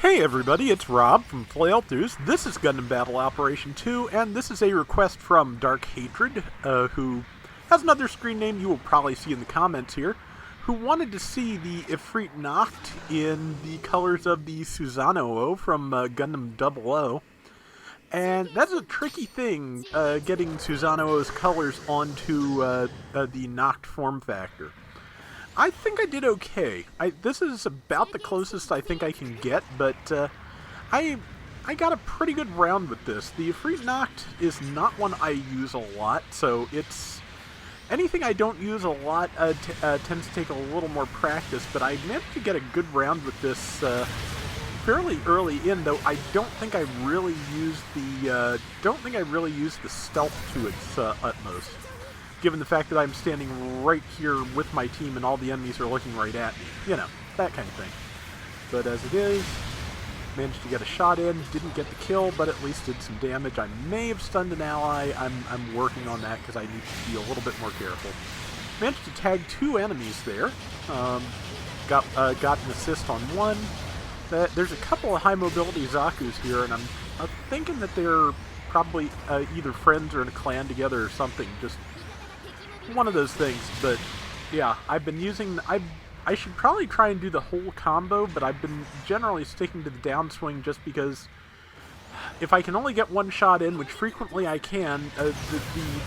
Hey everybody, it's Rob from Flailthroughs. This is Gundam Battle Operation 2, and this is a request from Dark Hatred, who has another screen name you will probably see in the comments here, who wanted to see the Efreet Nacht in the colors of the Susanowo from Gundam 00. And that's a tricky thing, getting Susanowo's colors onto the Nacht form factor. I think I did okay. This is about the closest I think I can get, but I got a pretty good round with this. The Efreet Nacht is not one I use a lot, so it's anything I don't use a lot tends to take a little more practice. But I managed to get a good round with this fairly early in, though I don't think I really used the stealth to its utmost. Given the fact that I'm standing right here with my team and all the enemies are looking right at me. You know, that kind of thing. But as it is, managed to get a shot in, didn't get the kill, but at least did some damage. I may have stunned an ally. I'm working on that because I need to be a little bit more careful. Managed to tag two enemies there. Got an assist on one. There's a couple of high mobility Zaku's here, and I'm thinking that they're probably either friends or in a clan together or something. Just one of those things. But yeah, I've been using I should probably try and do the whole combo, but I've been generally sticking to the downswing just because if I can only get one shot in, which frequently I can, the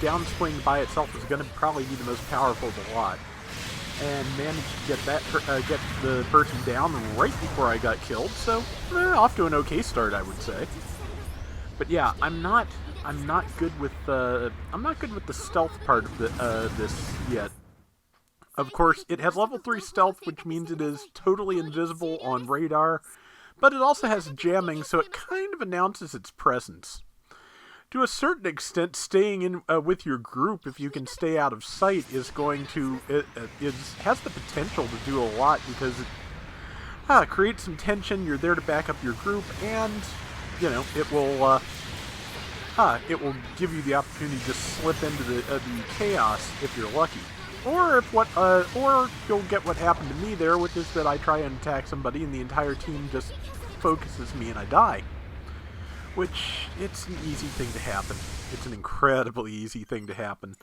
downswing by itself is going to probably be the most powerful of the lot. And managed to get the person down right before I got killed, so off to an okay start, I would say. But yeah, I'm not good with the stealth part of this yet. Of course, it has level 3 stealth, which means it is totally invisible on radar, but it also has jamming, so it kind of announces its presence. To a certain extent, staying in with your group, if you can stay out of sight, is going to has the potential to do a lot because it creates some tension. You're there to back up your group, and you know it will give you the opportunity to slip into the chaos if you're lucky. Or or you'll get what happened to me there, which is that I try and attack somebody and the entire team just focuses me and I die. Which, it's an easy thing to happen. It's an incredibly easy thing to happen.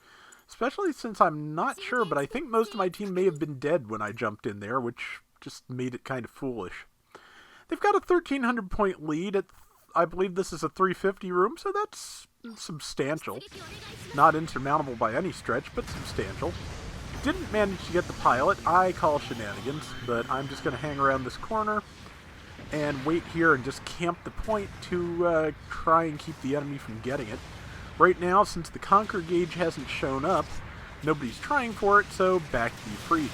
Especially since I'm not sure, but I think most of my team may have been dead when I jumped in there, which just made it kind of foolish. They've got a 1,300 point lead. I believe this is a 350 room, so that's substantial. Not insurmountable by any stretch, but substantial. Didn't manage to get the pilot. I call shenanigans, but I'm just going to hang around this corner and wait here and just camp the point to try and keep the enemy from getting it. Right now, since the Conquer gauge hasn't shown up, nobody's trying for it, so back to the Efreet.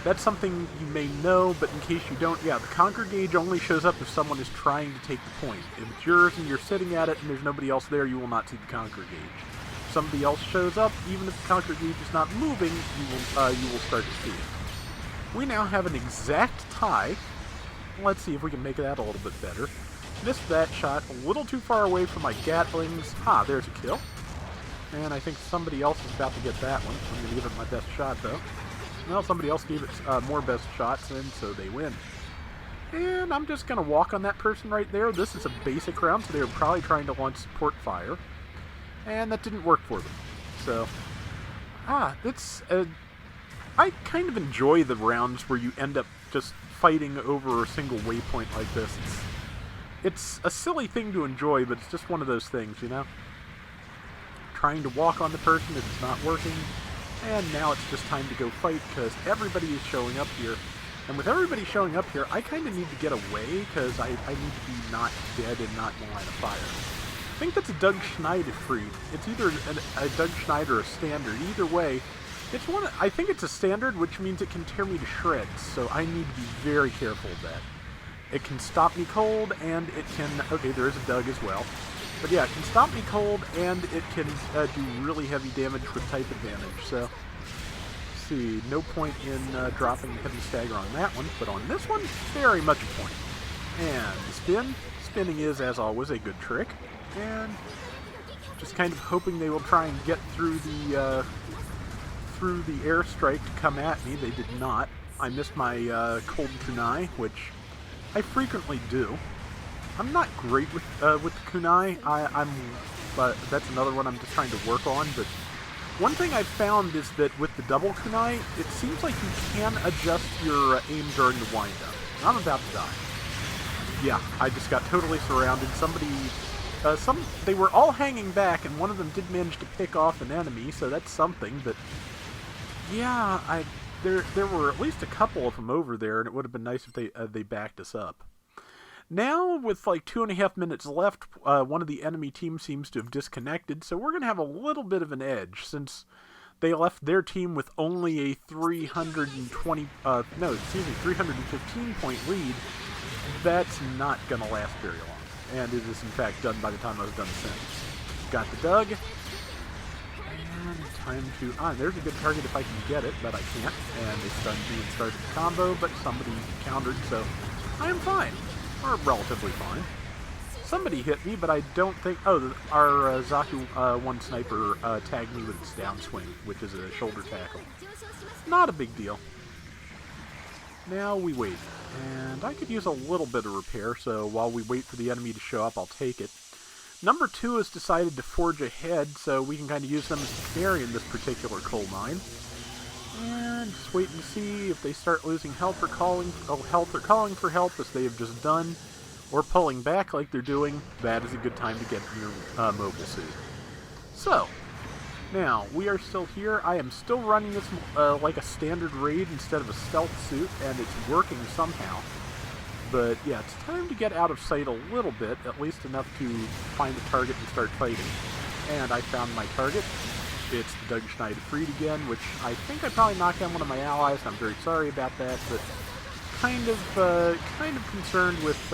That's something you may know, but in case you don't, yeah, the Conquer gauge only shows up if someone is trying to take the point. If it's yours and you're sitting at it and there's nobody else there, you will not see the Conquer gauge. If somebody else shows up, even if the Conquer gauge is not moving, you will start to see it. We now have an exact tie. Let's see if we can make that a little bit better. Missed that shot, a little too far away from my Gatlings. There's a kill. And I think somebody else is about to get that one. I'm going to give it my best shot, though. Well, somebody else gave it more best shots, and so they win. And I'm just going to walk on that person right there. This is a basic round, so they were probably trying to launch support fire. And that didn't work for them. So, I kind of enjoy the rounds where you end up just fighting over a single waypoint like this. It's a silly thing to enjoy, but it's just one of those things, you know? Trying to walk on the person, it's not working, and now it's just time to go fight because everybody is showing up here. And with everybody showing up here, I kind of need to get away because I need to be not dead and not in the line of fire. I think that's a Doug Schneider Efreet. It's either a Doug Schneider or a standard. Either way, it's one. I think it's a standard, which means it can tear me to shreds, so I need to be very careful of that. It can stop me cold, and it can... Okay, there is a Doug as well. But yeah, it can stop me cold, and it can do really heavy damage with type advantage, so... Let's see, no point in dropping Heavy Stagger on that one, but on this one, very much a point. And the spin. Spinning is, as always, a good trick. And just kind of hoping they will try and get through the airstrike to come at me. They did not. I missed my cold kunai, which I frequently do. I'm not great with the kunai. That's another one I'm just trying to work on. But one thing I've found is that with the double kunai, it seems like you can adjust your aim during the windup. I'm about to die. Yeah, I just got totally surrounded. They were all hanging back, and one of them did manage to pick off an enemy, so that's something. But yeah, there were at least a couple of them over there, and it would have been nice if they backed us up. Now, with like 2.5 minutes left, one of the enemy team seems to have disconnected, so we're going to have a little bit of an edge, since they left their team with only a 315 point lead. That's not going to last very long, and it is in fact done by the time I was done since. Got the Doug, and time to... there's a good target if I can get it, but I can't, and they stunned me and started the combo, but somebody countered, so I am fine. Or relatively fine. Somebody hit me, but I don't think... Oh, our Zaku 1 sniper tagged me with its downswing, which is a shoulder tackle. Not a big deal. Now we wait. And I could use a little bit of repair, so while we wait for the enemy to show up, I'll take it. Number 2 has decided to forge ahead, so we can kind of use them as a canary in this particular coal mine. And just waiting to see if they start losing health or calling for help, as they have just done, or pulling back like they're doing. That is a good time to get your mobile suit. So, now, we are still here. I am still running this like a standard raid instead of a stealth suit, and it's working somehow. But yeah, it's time to get out of sight a little bit, at least enough to find a target and start fighting. And I found my target. It's the Efreet again, which I think I probably knocked down one of my allies. I'm very sorry about that, but kind of concerned with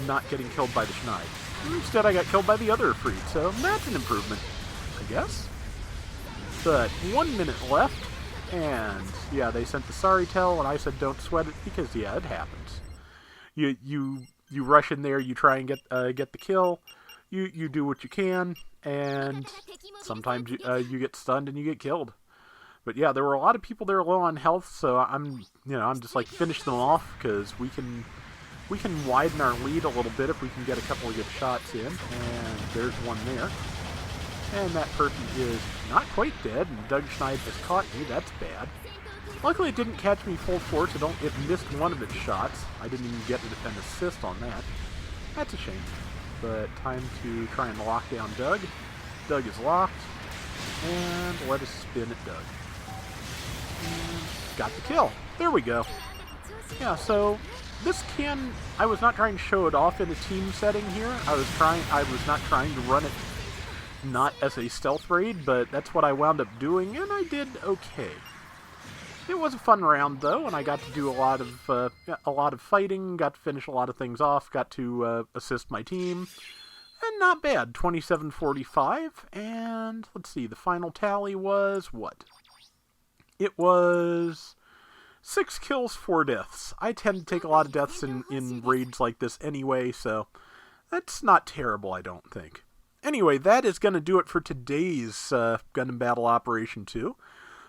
not getting killed by the Schneid. Instead, I got killed by the other Efreet, so that's an improvement, I guess. But 1 minute left, and yeah, they sent the sorry tell, and I said don't sweat it, because yeah, it happens. You rush in there, you try and get the kill, you do what you can, and sometimes you get stunned and you get killed. But yeah, there were a lot of people there low on health, so I'm just like, finish them off, because we can widen our lead a little bit if we can get a couple of good shots in. And there's one there. And that person is not quite dead, and Doug Schneid has caught me. That's bad. Luckily, it didn't catch me full force. It missed one of its shots. I didn't even get an assist on that. That's a shame. But time to try and lock down Doug. Doug is locked. And let us spin at Doug. And got the kill. There we go. Yeah, so I was not trying to show it off in a team setting here. I was not trying to run it not as a stealth raid, but that's what I wound up doing, and I did okay. It was a fun round, though, and I got to do a lot of fighting, got to finish a lot of things off, got to assist my team, and not bad. 27-45, and let's see, the final tally was what? It was 6 kills, 4 deaths. I tend to take a lot of deaths in raids like this anyway, so that's not terrible, I don't think. Anyway, that is going to do it for today's Gundam Battle Operation 2.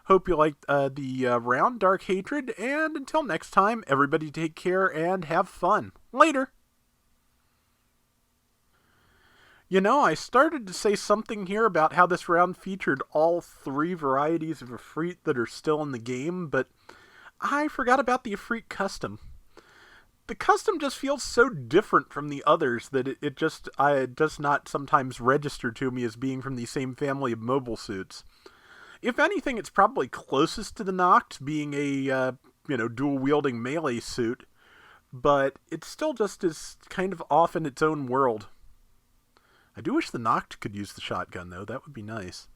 Hope you liked the round, Dark Hatred, and until next time, everybody take care and have fun. Later! You know, I started to say something here about how this round featured all 3 varieties of Efreet that are still in the game, but I forgot about the Efreet Custom. The Custom just feels so different from the others that it does not sometimes register to me as being from the same family of mobile suits. If anything, it's probably closest to the Nacht, being a, dual-wielding melee suit, but it still just is kind of off in its own world. I do wish the Nacht could use the shotgun, though. That would be nice.